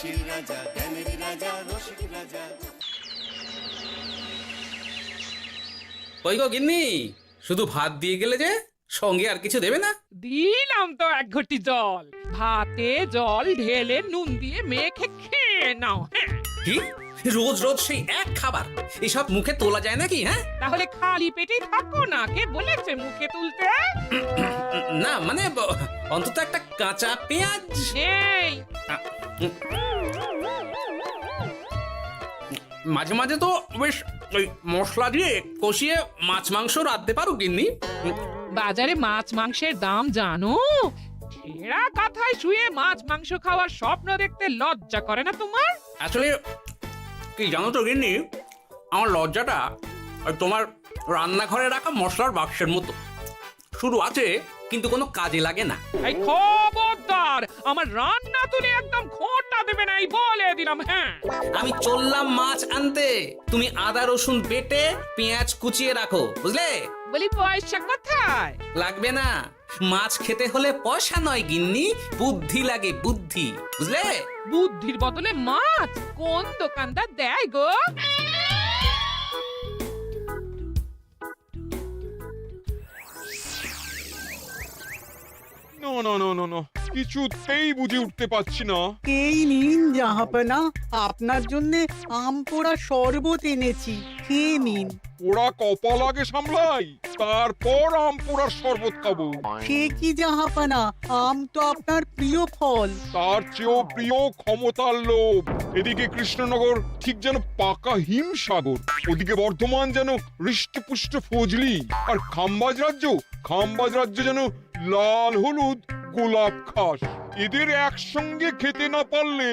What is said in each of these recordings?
হাসির রাজা, জ্ঞানের রাজা, রসিক রাজা। ওই গো গিন্নি, শুধু ভাত দিয়ে গেলে যে, সঙ্গে আর কিছু দেবে না? দিলাম তো এক ঘটি জল। ভাতে জল ঢেলে নুন দিয়ে মেখে খেয়ে নাও। হ্যাঁ, কি রোজ রোজ সেই এক খাবার, এসব মুখে তোলা যায় নাকি? হ্যাঁ, তাহলে খালি পেটেই থাকো না, কে বলেছে মুখে তুলতে? না মানে অন্তত একটা কাঁচা পেঁয়াজ। এই মাঝে মাঝে তো বেশ ওই মশলা দিয়ে কষিয়ে মাছ মাংস রাঁধতে পারো গিন্নি। বাজারে মাছ মাংসের দাম জানো? ছেঁড়া কাঁথায় শুয়ে মাছ মাংস খাওয়ার স্বপ্ন দেখতে লজ্জা করে না তোমার? আসলে কি জানো তো গিন্নি, আমার লজ্জাটা ওই তোমার রান্নাঘরে রাখা মশলার বাক্সের মতো, শুরু আছে কিন্তু কোনো কাজে লাগে না। এই খবরদার, আমার রান্না তুলে একদম খোঁটা দেবে না, এই বলে দিলাম। হ্যাঁ, আমি চললাম মাছ আনতে, তুমি আদা রসুন বেটে পেঁয়াজ কুচিয়ে রাখো, বুঝলে? বলি পয়সা কোথায়? লাগবে না, মাছ খেতে হলে পয়সা নয় গিন্নি, বুদ্ধি লাগে, বুদ্ধি, বুঝলে? বুদ্ধির বদলে মাছ কোন দোকানদার দেয় গো? না না না না না, কিছুতেই বুঝে উঠতে পারছি না। এই নিন জাহাপনা, আপনার জন্য আম পোড়া শরবত এনেছি, খেয়ে নিন। ওরা কপাল আগে সামলাই, তারপর আম পোড়ার শরবত খাবো। সে কি জাহাপনা, আম তো আপনার প্রিয় ফল। তার চেয়েও প্রিয় ক্ষমতার লোভ। এদিকে কৃষ্ণনগর ঠিক যেন পাকা হিমসাগর, ওদিকে বর্ধমান যেন হৃষ্টপুষ্ট ফজলি, আর খাম্বাজ রাজ্য যেন লাল হলুদ গোলাপ খাস। এদের একসঙ্গে খেতে না পারলে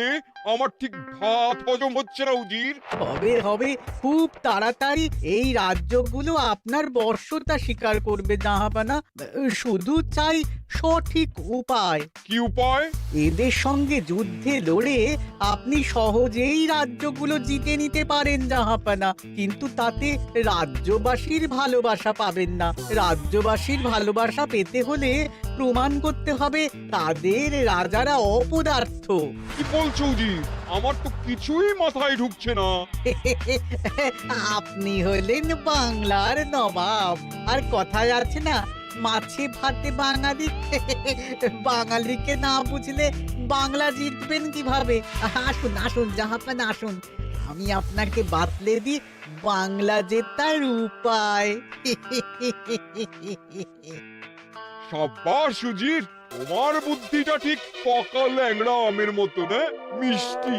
আমার ঠিক ভাত হজম হচ্ছে না উজির। হবে হবে, খুব তাড়াতাড়ি এই রাজ্যগুলো আপনার বর্ষতা স্বীকার করবে জাহাপনা। শুধু চাই সঠিক উপায়। কি উপায়? এদের সঙ্গে যুদ্ধে লড়ে আপনি সহজেই রাজ্যগুলো জিতে নিতে পারেন জাহাপনা, কিন্তু তাতে রাজ্যবাসীর ভালোবাসা পাবেন না। রাজ্যবাসীর ভালোবাসা পেতে হলে প্রমাণ করতে হবে তাদের রাজারা অপদার্থ। কি বলছো উজির? আমার তো কিছুই মাথায় ঢুকছে না। আপনি হলেন বাংলার নবাব, আর কথায় আছে না, মাছে ভাতে বাঙালি। বাঙালিকে না বুঝলে বাংলা জিতবেন কিভাবে? আসুন আসুন জাহাপানা, আসুন, আমি আপনাকে বাতলে দিই বাংলা জেতার উপায়। সাব্বাস উজির, তোমার বুদ্ধিটা ঠিক পাকা ল্যাংড়া আমের মতো, না মিষ্টি।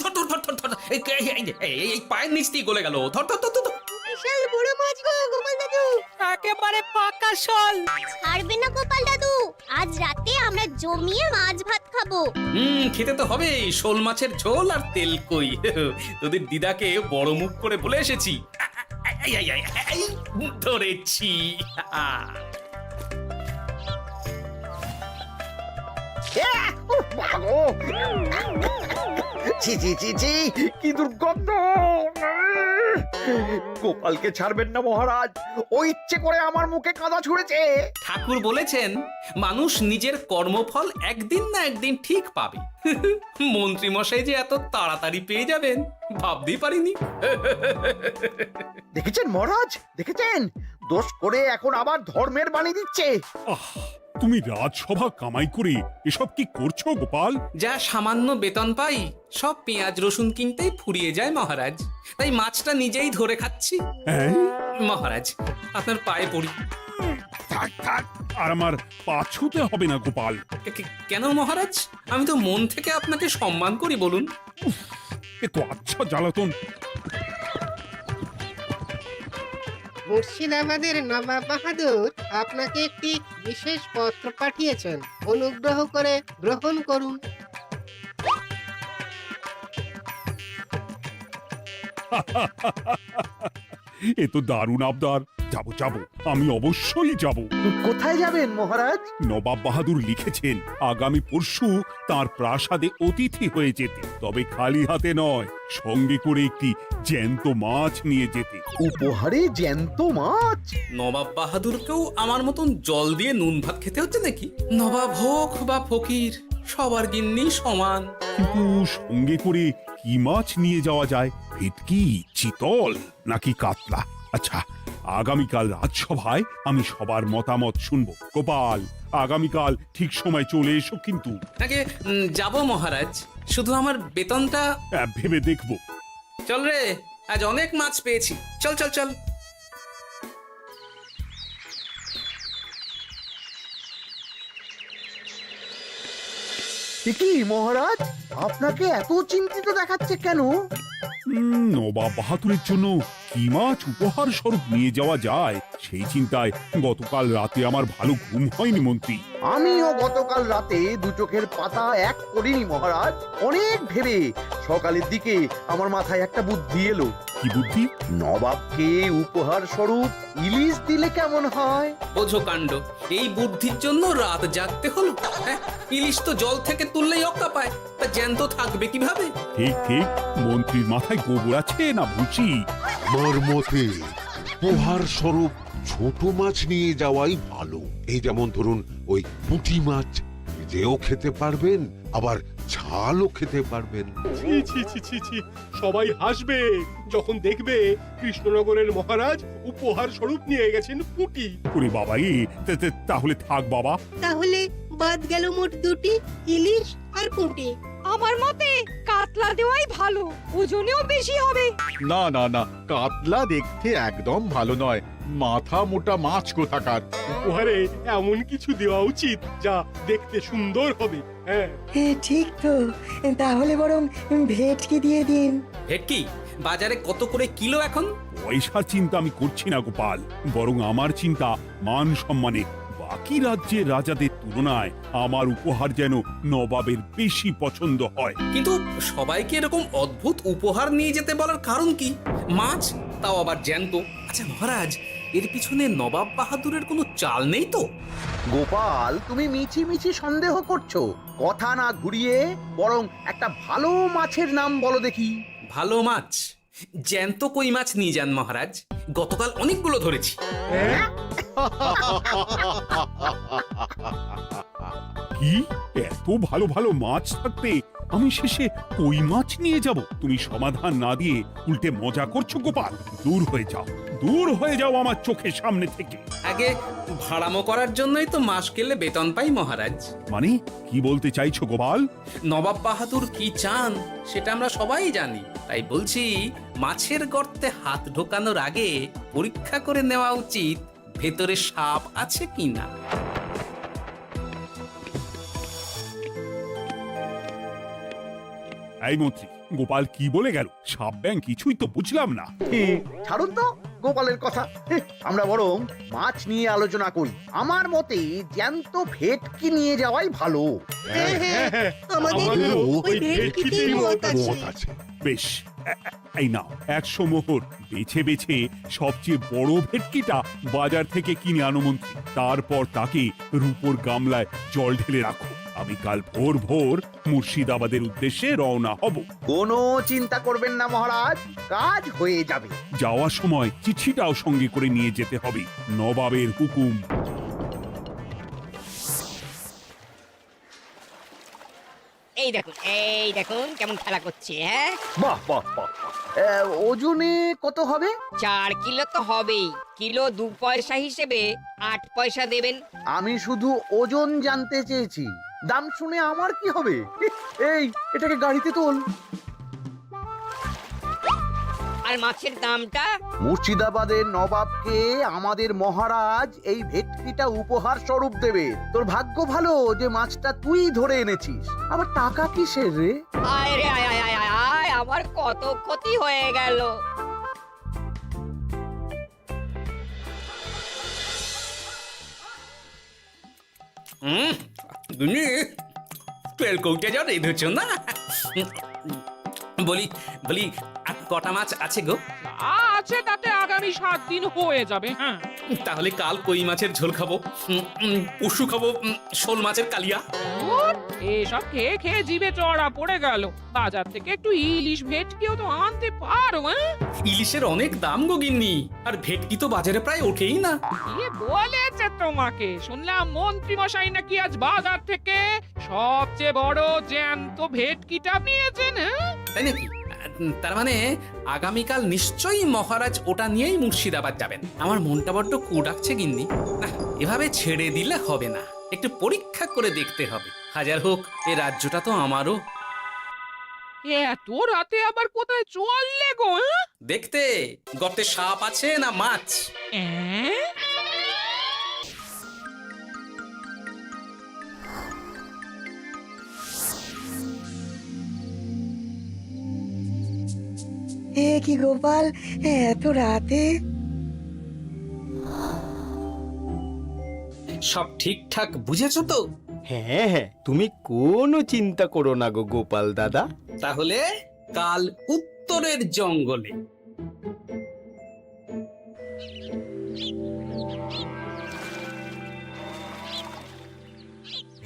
ধর ধর ধর ধর ধর, এই পায়ের নিচ দিয়ে গলে গেল, ধর ধর ধর ধর। বিশাল বড় মাছ গো গোপাল দাদু। একেবারে পাকা শোল। ছাড়বে না গোপাল দাদু, আজ রাতে আমরা জমিয়ে মাছ ভাত খাবো। খেতে তো হবে শোল মাছের ঝোল আর তেল কই। তোদের দিদাকে বড় মুখ করে বলে এসেছি, এই, ধরেছি। ছি ছি ছি ছি, কি দুর্গন্ধ! গোপালকে ছাড়বেন না মহারাজ, ও ইচ্ছে করে আমার মুখে কাদা ছুঁড়েছে। ঠাকুর বলেছেন মানুষ নিজের কর্মফল একদিন না একদিন ঠিক পাবে। মন্ত্রী মশাই যে এত তাড়াতাড়ি পেয়ে যাবেন ভাবতেই পারিনি। দেখেছেন মহারাজ, দেখেছেন? দোষ করে এখন আবার ধর্মের বাণী দিচ্ছে। তুমি রাজসভা কামাই করে এসব কি করছো গোপাল? যা সামান্য বেতন পাই সব পেঁয়াজ রসুন কিনতেই ফুরিয়ে যায় মহারাজ, তাই মাছটা নিজেই ধরে খাচ্ছি। হ্যাঁ, মহারাজ আপনার পায়ে পড়ি। থাক থাক, আর আমার পা ছুঁতে হবে না গোপাল। কেন মহারাজ? আমি তো মন থেকে আপনাকে সম্মান করি, বলুন। এ তো আচ্ছা জ্বালাতন। মুর্শিদাবাদের নবাব বাহাদুর আপনাকে একটি বিশেষ পত্র পাঠিয়েছেন, অনুগ্রহ করে গ্রহণ করুন। এ তো দারুণ আবদার। যাব যাব, আমি অবশ্যই যাব। কোথায় যাবেন মহারাজ? নবাব বাহাদুর লিখেছেন আগামী পরশু তার প্রাসাদে অতিথি হয়ে যেতে, তবে খালি হাতে নয়, সঙ্গে করে একটি জ্যান্ত মাছ নিয়ে যেতে। উপহারে জ্যান্ত মাছ? নবাব বাহাদুরকেও আমার মতন জল দিয়ে নুন ভাত খেতে হচ্ছে নাকি? নবাব হোক বা ফকির, সবার গিন্নি সমান। কিন্তু সঙ্গে করে কি মাছ নিয়ে যাওয়া যায়? ভেটকি, চিতল নাকি কাতলা? আচ্ছা, আগামীকাল রাজসভায় আমি সবার মতামত শুনবো। গোপাল, আগামীকাল ঠিক সময় চলে এসো কিন্তু। আগে যাব মহারাজ, শুধু আমার বেতনটা ভেবে দেখবো। চল রে, আজ অনেক মাছ পেয়েছি, চল চল চল। কি মহারাজ, আপনাকে এত চিন্তিত দেখাচ্ছে কেন? নবাব বাহাদুরের জন্য কি মাছ উপহার স্বরূপ নিয়ে যাওয়া যায় সেই চিন্তায় গতকাল রাতে আমার ভালো ঘুম হয়নি মন্ত্রী। আমিও গতকাল রাতে দু চোখের পাতা এক করিনি মহারাজ। অনেক ভেবে সকালের দিকে আমার মাথায় একটা বুদ্ধি এলো। কি বুদ্ধি? নবাবকে উপহার স্বরূপ ইলিশ দিলে কেমন হয়? বোঝো কাণ্ড, এই বুদ্ধির জন্য রাত জাগতে হলো। হ্যাঁ, ইলিশ তো জল থেকে তুললেই অক্কা পায়, তা জ্যান্ত থাকবে কিভাবে? ঠিক ঠিক, মন্ত্রীর মাথায় গোবর আছে না ভুসি? আমার মতে উপহার স্বরূপ ছোট মাছ নিয়ে যাওয়াই ভালো। এই যেমন ধরুন ওই পুঁটি মাছ, যেও খেতে পারবেন আবার ঝালও খেতে পারবেন। ছি ছি ছি ছি ছি, সবাই হাসবে যখন দেখবে কৃষ্ণনগরের মহারাজ উপহার স্বরূপ নিয়ে গেছেন পুঁটি। ওরে বাবা, তাহলে থাক বাবা। তাহলে বাদ গেল মোট দুটি, ইলিশ আর পুঁটি। আমার মতে কাতলা দেওয়াই ভালো, ওজনেও বেশি হবে। না না না, কাতলা দেখতে একদম ভালো নয়, মাথা মোটা মাছ কোথাকার। উপহারে এমন কিছু দেওয়া উচিত যা দেখতে সুন্দর হবে। হ্যাঁ ঠিক তো, তাহলে বরং ভেটকি দিয়ে দিন। ভেটকি বাজারে কত করে কিলো এখন? পয়সার চিন্তা আমি করছি না গোপাল, বরং আমার চিন্তা মান সম্মানে। বাকি রাজ্যের রাজাদের তুলনায় আমার উপহার যেন নবাবের বেশি পছন্দ হয়। কিন্তু সবাইকে এরকম অদ্ভুত উপহার নিয়ে যেতে বলার কারণ কি? মাছ, তাও আবার জ্যান্ত। আচ্ছা মহারাজ, এর পিছনে নবাব বাহাদুরের কোনো চাল নেই তো? গোপাল, তুমি মিছি মিছি সন্দেহ করছো। কথা না ঘুরিয়ে বরং একটা ভালো মাছের নাম বলো দেখি। ভালো মাছ? জ্যান্ত কই মাছ নিয়ে যান মহারাজ, গতকাল অনেকগুলো ধরেছি। কি, এত ভালো ভালো মাছ থাকতে আমি শেষে কই মাছ নিয়ে যাব? তুমি সমাধান না দিয়ে উল্টে মজা করছো গোপাল। দূর হয়ে যাও, দূর হয়ে যাও আমার চোখের সামনে থেকে। আগে ভাড়ামো করার জন্যই তো মাস গেলে বেতন পাই মহারাজ। মানে কি বলতে চাইছো গোপাল? নবাব বাহাদুর কি চান সেটা আমরা সবাই জানি, তাই বলছি মাছের গর্তে হাত ঢোকানোর আগে পরীক্ষা করে নেওয়া উচিত ভেতরে সাপ আছে কিনা। এই মন্ত্রী, গোপাল কি বলে গেল? সাপ ব্যাং কিছুই তো বুঝলাম না। ছাড়ুন তো গোপালের কথা, আমরা বরং মাছ নিয়ে আলোচনা করি। আমার মতে জ্যান্ত ভেটকি নিয়ে যাওয়াই ভালো। আমাদেরও ওই ভেটকিতেই মত আছে। বেশ, এই নাও 100 মোহর। বেছে বেছে সবচেয়ে বড় ভেটকিটা বাজার থেকে কিনে আনো মন্ত্রী। তারপর তাকে রূপোর গামলায় জল ঢেলে রাখো। আমি কাল ভোর ভোর মুর্শিদাবাদের উদ্দেশ্যে রওনা হব। কোনো চিন্তা করবেন না মহারাজ, কাজ হয়ে যাবে। যাওয়ার সময় চিঠিটাও সঙ্গে করে নিয়ে যেতে হবে। নবাবের হুকুম। এই দেখুন কেমন খেলা করছে। হ্যাঁ, বাহ বাহ বাহ। ওজনে কত হবে? 4 কিলো তো হবেই। কিলো 2 পয়সা হিসেবে 8 পয়সা দেবেন। আমি শুধু ওজন জানতে চেয়েছি, দাম শুনে আমার কি হবে? এই, এটাকে গাড়িতে তোল। আর মাছের দামটা? মুর্শিদাবাদের নবাবকে আমাদের মহারাজ এই ভেটকিটা উপহার স্বরূপ দেবে। তোর ভাগ্য ভালো যে মাছটা তুই ধরে এনেছিস। আবার টাকা কিসের রে? আয় রে আয় আয় আয় আয় আয়, আমার কত ক্ষতি হয়ে গেল। তেল কৌটে যা রেঁধেছ না। বলি বলি আর কটা মাছ আছে গো? আছে তাতে আগামী আগামী 7 দিন হয়ে যাবে। হ্যাঁ, তাহলে কাল কই মাছের ঝোল খাবো, পরশু খাবো শোল মাছের কালিয়া। ধুর, এসব খেয়ে খেয়ে জিভে চড়া পড়ে গেল। বাজার থেকে একটু ইলিশ ভেটকিও তো আনতে পারো। হ্যাঁ, ইলিশের অনেক দাম গো গিন্নি, আর ভেটকি তো বাজারে প্রায় ওঠেই না। কে বলেছে তোমাকে? শুনলাম মন্ত্রী মশাই নাকি আজ বাজার থেকে সবচেয়ে বড় জ্যান্ত ভেটকিটা পেয়েছেন। হ্যাঁ, তাই নাকি? তার মানে আগামীকাল নিশ্চয়ই মহারাজ ওটা নিয়েই মুর্শিদাবাদ যাবেন। আমার মনটা বড্ড কু ডাকছে গিন্নি। না, এভাবে ছেড়ে দিলে হবে না, একটু পরীক্ষা করে দেখতে হবে। হাজার হোক, এ রাজ্যটা তো আমারও। এত রাতে আবার কোথায় চললে গো? হ্যাঁ? দেখতে গর্তে সাপ আছে না মাছ। অ্যাঁ? এ কি গোপাল, এত রাতে? সব ঠিকঠাক বুঝেছো তো? হ্যাঁ হ্যাঁ, তুমি কোনো চিন্তা করো না গো গোপাল দাদা। তাহলে কাল উত্তরের জঙ্গলে।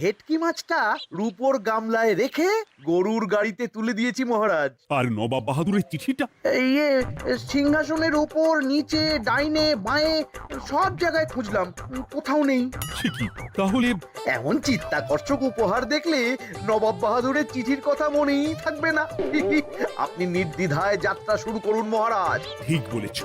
ভেটকি মাছটা রূপোর গামলায় রেখে গরুর গাড়িতে তুলে দিয়েছি মহারাজ। আর নবাব বাহাদুরের চিঠিটা? ইয়ে, সিংহাসনের উপর, নিচে, ডাইনে, বাঁয়ে সব জায়গায় খুঁজলাম, কোথাও নেই। সে কি তাহলে? এমন চিত্তাকর্ষক উপহার দেখলে নবাব বাহাদুরের চিঠির কথা মনেই থাকবে না। আপনি নির্দ্বিধায় যাত্রা শুরু করুন মহারাজ। ঠিক বলেছ।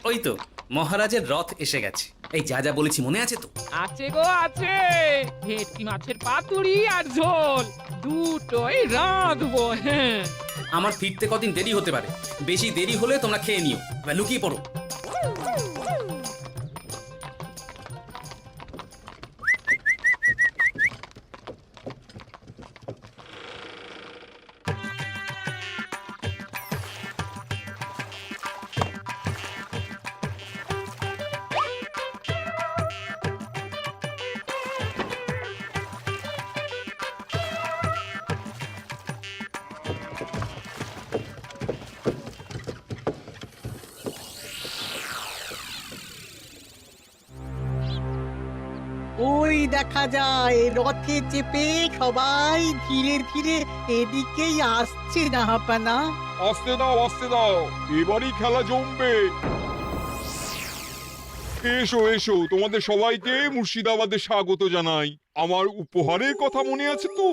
ওই তো মহারাজের রথ এসে গেছে। এই যা যা বলেছি মনে আছে তো? আছে গো আছে। ভেটকি মাছের পাতুরি আর ঝোল দুটোই রাঁধবো। হ্যাঁ, আমার ফিরতে কদিন দেরি হতে পারে, বেশি দেরি হলে তোমরা খেয়ে নিও, এবার লুকিয়ে পড়ো। ওই দেখা যায় রথে চেপে সবাই ধীরে ধীরে এদিকেই আসছে জাহাপানা। আসতে দাও, আসতে দাও, এবারই খেলা জমবে। এসো এসো, তোমাদের সবাইকে মুর্শিদাবাদে স্বাগত জানাই। আমার উপহারের কথা মনে আছে তো?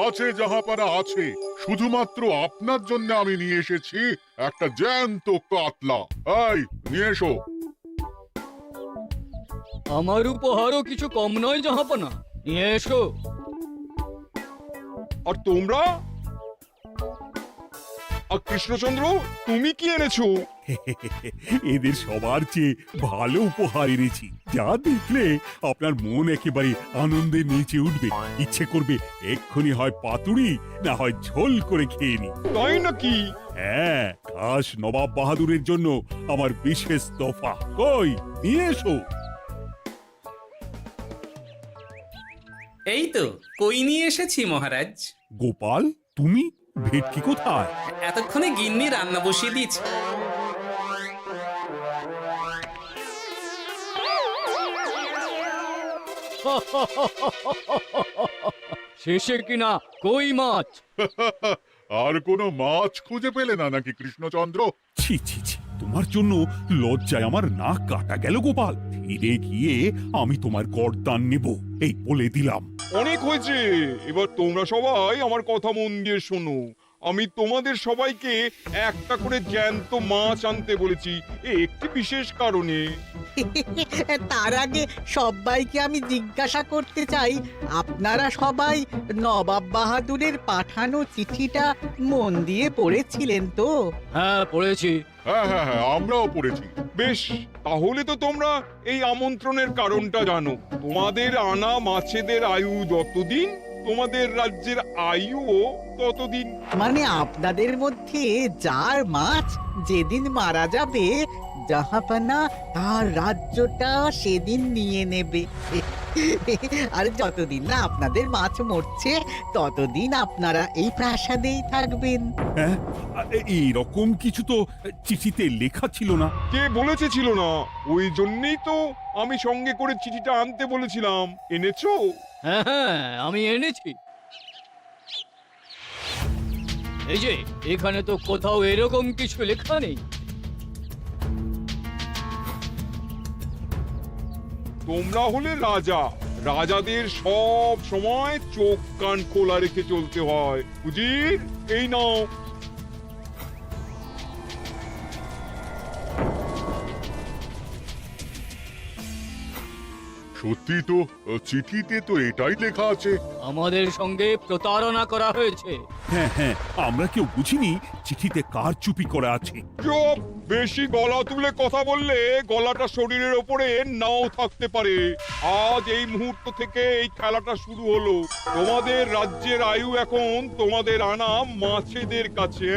আছে জাহাপানা আছে, শুধুমাত্র আপনার জন্য আমি নিয়ে এসেছি একটা জ্যান্ত কাতলা। এই নিয়ে এসো। আমার উপহারও কিছু কম নয় জাহাপানা, নিয়ে এসো। আর তোমরা? আর কৃষ্ণচন্দ্র, তুমি কি এনেছো? এদের সবার চেয়ে ভালো উপহার এনেছি, যা দেখলে আপনার মন একেবারে আনন্দে নেচে উঠবে। ইচ্ছে করবে এক্ষুনি হয় পাতুরি না হয় ঝোল করে খেয়ে নি। তাই নাকি? হ্যাঁ, খাস নবাব বাহাদুরের জন্য আমার বিশেষ তোফা। কই, নিয়ে এসো। এই তো কই নিয়ে এসেছি মহারাজ। গোপাল, তুমি? ভেটকি কোথায়? এতক্ষণে গিন্নি রান্না বসিয়ে দিয়েছে। শেষে কিনা কই মাছ। আর কোনো মাছ খুঁজে পেলে না নাকি কৃষ্ণচন্দ্র? ছি ছি ছি, তোমার জন্য লজ্জায় আমার নাক কাটা গেল গোপাল। ফিরে গিয়ে আমি তোমার গর্দান নেব, এই বলে দিলাম। অনেক হয়েছে, এবার তোমরা সবাই আমার কথা মন দিয়ে শোনো। আমি তোমাদের সবাইকে একটা করে জ্যান্ত মাছ আনতে বলেছি একটি বিশেষ কারণে। তার আগে সবাইকে আমি জিজ্ঞাসা করতে চাই, আপনারা সবাই নবাব বাহাদুরের পাঠানো চিঠিটা মন দিয়ে পড়েছিলেন তো? হ্যাঁ, পড়েছি। হ্যাঁ হ্যাঁ হ্যাঁ, আমরাও পড়েছি। বেশ, তাহলে তো তোমরা এই আমন্ত্রণের কারণটা জানো। তোমাদের আনা মাছেদের আয়ু যতদিন, তোমাদের রাজ্যের আয়ুও ততদিন। মানে আপনাদের মধ্যে যার মাছ যেদিন মারা যাবে জাহাপানা তার রাজ্যটা সেদিন নিয়ে নেবে। আর যতদিন না আপনাদের মাছ মরছে ততদিন আপনারা এই প্রাসাদেই থাকবেন। হ্যাঁ, এইরকম কিছু তো চিঠিতে লেখা ছিল না। কে বলেছে ছিল না? ওই জন্যই তো আমি সঙ্গে করে চিঠিটা আনতে বলেছিলাম। এনেছো? হ্যাঁ হ্যাঁ, আমি এনেছি। এই যে এখানে তো কোথাও এরকম কিছু লেখা নেই। তোমরা হলে রাজা, রাজাদের সব সময় চোখ কান খোলা রেখে চলতে হয়। উজির, এই নাও। সত্যি তো, চিঠিতে তো এটাই লেখা আছে। আমাদের সঙ্গে প্রতারণা করা হয়েছে। হ্যাঁ হ্যাঁ, আমরা কেউ বুঝিনি চিঠিতে কার চুপি করা আছে। চুপ! বেশি গলা তুলে কথা বললে গলাটা শরীরের ওপরে নাও থাকতে পারে। আজ এই মুহূর্ত থেকে এই খেলাটা শুরু হলো। তোমাদের রাজ্যের আয়ু এখন তোমাদের আনা মাছেদের কাছে।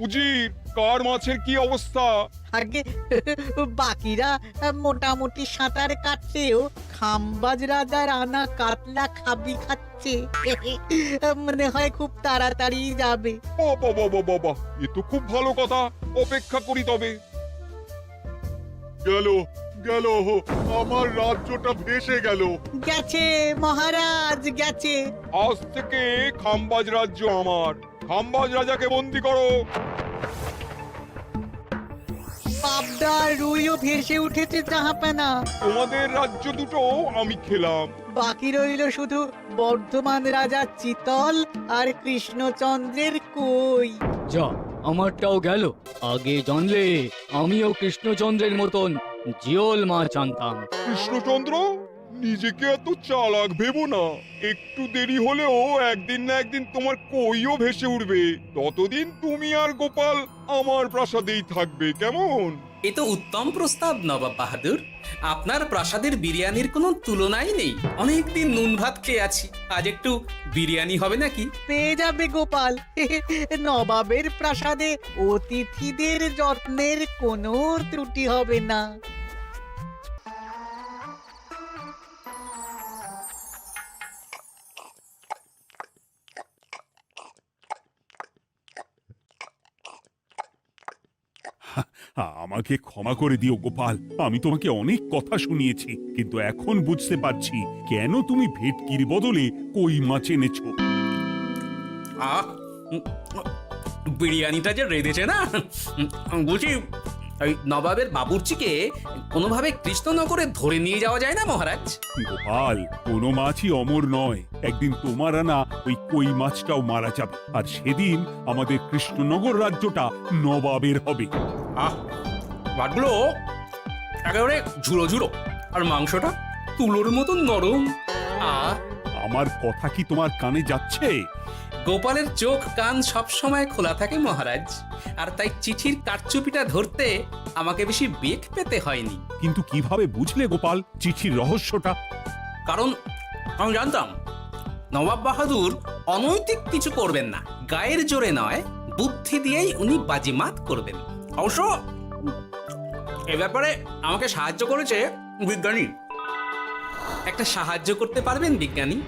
উজির, কার মাছের কি অবস্থা? আগে বাকিরা মোটামুটি সাঁতার কাটলেও খাম্বাজ রাজার আনা কাতলা খাবি খাচ্ছে। মনে হয় খুব তাড়াতাড়ি যাবে। বাবা বাবা বাবা, এ তো খুব ভালো কথা। অপেক্ষা করি তবে। গেল গেল, আমার রাজ্যটা ভেসে গেল। গেছে মহারাজ, গেছে। আজ থেকে খাম্বাজ রাজ্য আমার। খাম্বাজ রাজাকে বন্দি করো। পাবদা রুইও ভেসে উঠেছে জাহাপানা। তোমাদের রাজ্য দুটো আমি খেলাম। বাকি রইল শুধু বর্ধমান রাজা চিতল আর কৃষ্ণচন্দ্রের কই। যা, আমারটাও গেল। আগে জানলে আমিও কৃষ্ণচন্দ্রের মতন জিওল মাছ আনতাম। কৃষ্ণচন্দ্র, নিজেকে এত চালাক ভেবো না। একটু দেরি হলেও একদিন না একদিন তোমার কইও ভেসে উঠবে। ততদিন তুমি আর গোপাল আমার প্রাসাদেই থাকবে, কেমন? এ তো উত্তম প্রস্তাব নবাব বাহাদুর। আপনার প্রাসাদের বিরিয়ানির কোনো তুলনাই নেই। অনেকদিন নুন ভাত খেয়ে আছি, আজ একটু বিরিয়ানি হবে নাকি? পেয়ে যাবে গোপাল। নবাবের প্রাসাদে অতিথিদের যত্নের কোনো ত্রুটি হবে না। আমাকে ক্ষমা করে দিও গোপাল, আমি তোমাকে অনেক কথা শুনিয়েছি, কিন্তু এখন বুঝতে পারছি কেন তুমি ভেটকির বদলে কই মাছ এনেছো। আহ, বিরিয়ানিটা যে রেঁধেছে না, বুঝি ওই নবাবের বাবুর্চিকে কোনোভাবে কৃষ্ণনগরে ধরে নিয়ে যাওয়া যায় না মহারাজ? গোপাল, কোনো মাছই অমর নয়। একদিন তোমার আনা ওই কই মাছটাও মারা যাবে, আর সেদিন আমাদের কৃষ্ণনগর রাজ্যটা নবাবের হবে। আহ, মাছগুলো একেবারে ঝুড়ো ঝুড়ো, আর মাংসটা তুলোর মতন নরম। আহ, আমার কথা কি তোমার কানে যাচ্ছে? গোপালের চোখ কান সবসময় খোলা থাকে মহারাজ, আর তাই চিঠির কারচুপিটা ধরতে আমাকে বেশি বেগ পেতে হয়নি। কিন্তু কিভাবে বুঝলে গোপাল চিঠির রহস্যটা? কারণ আমি জানতাম নবাব বাহাদুর অনৈতিক কিছু করবেন না। গায়ের জোরে নয়, বুদ্ধি দিয়েই উনি বাজিমাত করবেন। অবশ্য এ ব্যাপারে আমাকে সাহায্য করেছে বিজ্ঞানী। একটা সাহায্য করতে পারবেন বিজ্ঞানী?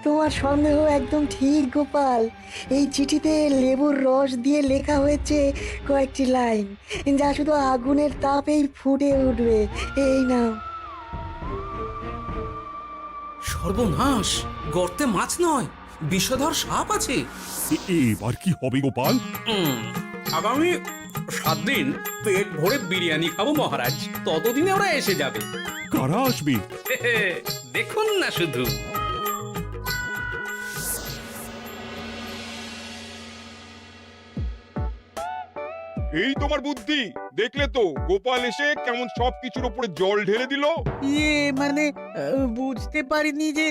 তোমার সন্দেহ একদম ঠিক গোপাল। এই চিঠিতে লেবুর রস দিয়ে লেখা হয়েছে কয়েকটি লাইন, যা শুধু আগুনের তাপেই ফুটে উঠবে। এই নাও। সর্বনাশ! গর্তে মাছ নয়, বিষধর সাপ আছে। এবার কি হবে গোপাল? আগামী 7 দিন পেট ভরে বিরিয়ানি খাবো মহারাজ। ততদিনে ওরা এসে যাবে। কারা আসবে? দেখুন না শুধু। এই তোমার বুদ্ধি, দেখলে তো গোপাল এসে কেমন সবকিছুর উপরে জল ঢেলে দিল। মানে বুঝতে পারিনি যে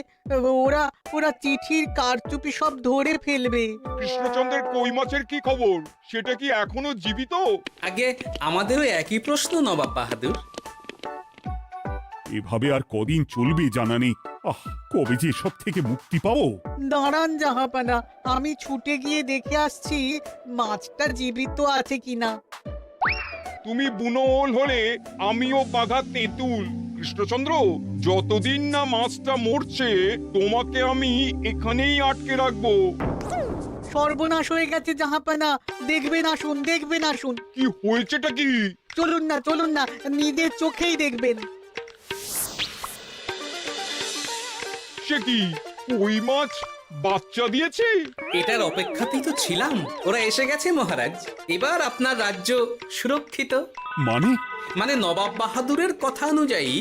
ওরা ওরা চিঠির কারচুপি সব ধরে ফেলবে। কৃষ্ণচন্দ্রের কই মাছের কি খবর? সেটা কি এখনো জীবিত? আগে আমাদেরও একই প্রশ্ন নবাব বাহাদুর। এভাবে আর কদিন চলবে জানা নেই। কবে যে সব থেকে মুক্তি পাবো। দাঁড়ান জাহাপানা, আমি ছুটে গিয়ে দেখে আসছি মাছটা জীবিত আছে কিনা। তুমি বুনোল হলে আমিও বাঘা তেঁতুল। কৃষ্ণচন্দ্র, যতদিন না মাছটা মরছে তোমাকে আমি এখানেই আটকে রাখবো। সর্বনাশ হয়ে গেছে জাহাপানা, দেখবেন আসুন, দেখবেন আসুন। কি হয়েছেটা কি? চলুন না, নিজের চোখেই দেখবেন। সে কি, কই মাছ বাচ্চা দিয়েছে? এটার অপেক্ষাতেই তো ছিলাম। ওরা এসে গেছে মহারাজ। এবার আপনার রাজ্য সুরক্ষিত। মানে নবাব বাহাদুরের কথা অনুযায়ী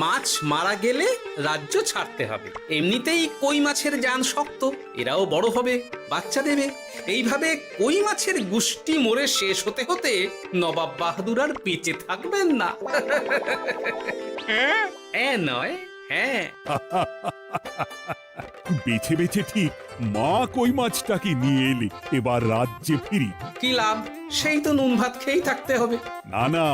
মাছ মারা গেলে রাজ্য ছাড়তে হবে। এমনিতেই কই মাছের জান শক্ত, এরাও বড় হবে, বাচ্চা দেবে। এইভাবে কই মাছের গুষ্টি মরে শেষ হতে হতে নবাব বাহাদুর আর বেঁচে থাকবেন না। নয়, হ্যাঁ। বেছে বেছে ঠিক মা কই মাছটাকে নিয়ে এলে। এবার রাজ্যে ফিরি। কি লাভ? সেই তো নুন ভাত খেয়েই থাকতে হবে। না,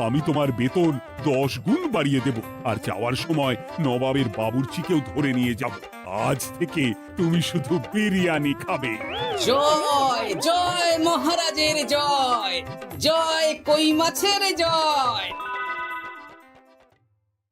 আমি তোমার বেতন 10 গুণ বাড়িয়ে দেব। আর যাওয়ার সময় নবাবের বাবুর্চিকেও ধরে নিয়ে যাব। আজ থেকে তুমি শুধু বিরিয়ানি খাবে। জয় জয় মহারাজের জয়, জয় কই মাছের জয়।